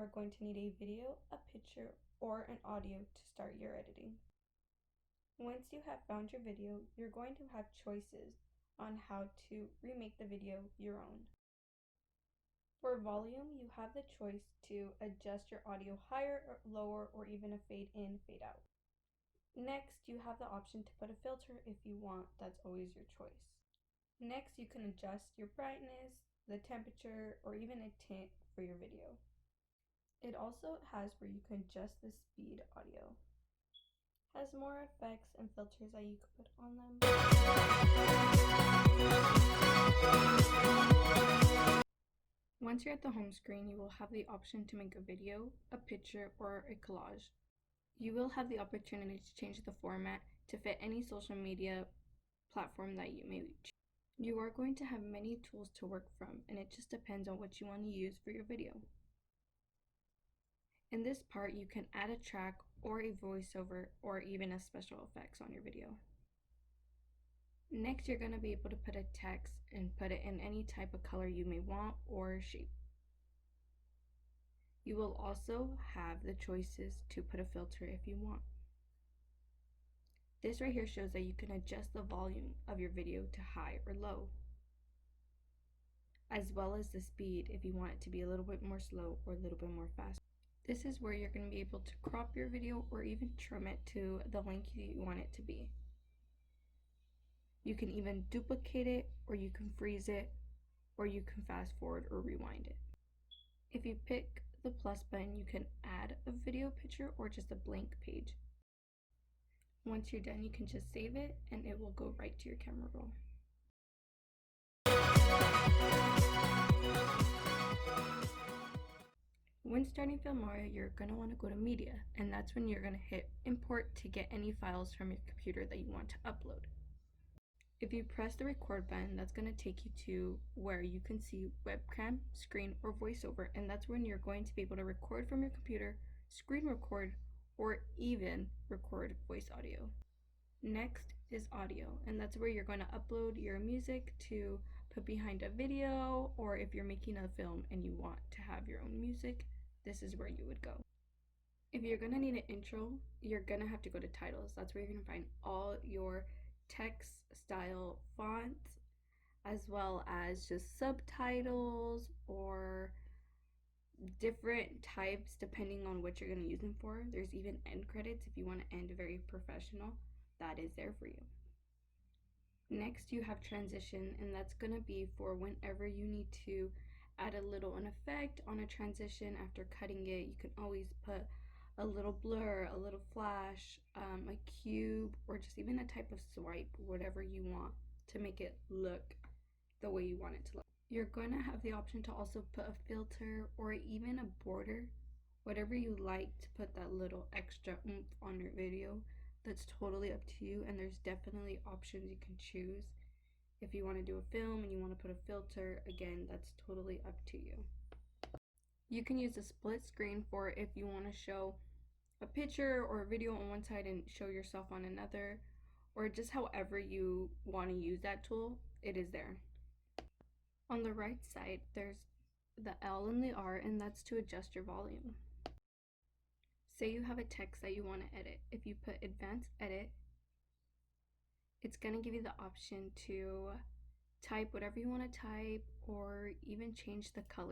are going to need a video, a picture, or an audio to start your editing. Once you have found your video, you're going to have choices on how to remake the video your own. For volume, you have the choice to adjust your audio higher or lower, or even a fade in, fade out. Next, you have the option to put a filter if you want. That's always your choice. Next, you can adjust your brightness, the temperature, or even a tint for your video. It also has where you can adjust the speed audio. Has more effects and filters that you can put on them. Once you're at the home screen, you will have the option to make a video, a picture, or a collage. You will have the opportunity to change the format to fit any social media platform that you may choose. You are going to have many tools to work from, and it just depends on what you want to use for your video. In this part, you can add a track or a voiceover or even a special effects on your video. Next, you're going to be able to put a text and put it in any type of color you may want or shape. You will also have the choices to put a filter if you want. This right here shows that you can adjust the volume of your video to high or low, as well as the speed if you want it to be a little bit more slow or a little bit more fast. This is where you're going to be able to crop your video or even trim it to the length you want it to be. You can even duplicate it, or you can freeze it, or you can fast forward or rewind it. If you pick the plus button, you can add a video picture or just a blank page. Once you're done, you can just save it and it will go right to your camera roll. When starting Filmora, you're going to want to go to Media, and that's when you're going to hit Import to get any files from your computer that you want to upload. If you press the record button, that's going to take you to where you can see webcam, screen, or voiceover, and that's when you're going to be able to record from your computer, screen record, or even record voice audio. Next is audio, and that's where you're going to upload your music to put behind a video, or if you're making a film and you want to have your own music, this is where you would go. If you're going to need an intro, you're going to have to go to titles. That's where you're going to find all your text style fonts, as well as just subtitles or different types depending on what you're going to use them for. There's even end credits if you want to end very professional. That is there for you. Next, you have transition, and that's going to be for whenever you need to add a little an effect on a transition after cutting it. You can always put a little blur, a little flash, a cube, or just even a type of swipe, whatever you want to make it look the way you want it to look. You're going to have the option to also put a filter or even a border, whatever you like to put that little extra oomph on your video. That's totally up to you, and there's definitely options you can choose. If you want to do a film and you want to put a filter, again, that's totally up to you. You can use a split screen for if you want to show a picture or a video on one side and show yourself on another, or just however you want to use that tool, it is there. On the right side, there's the L and the R, and that's to adjust your volume. Say you have a text that you want to edit. If you put Advanced Edit, it's going to give you the option to type whatever you want to type, or even change the color.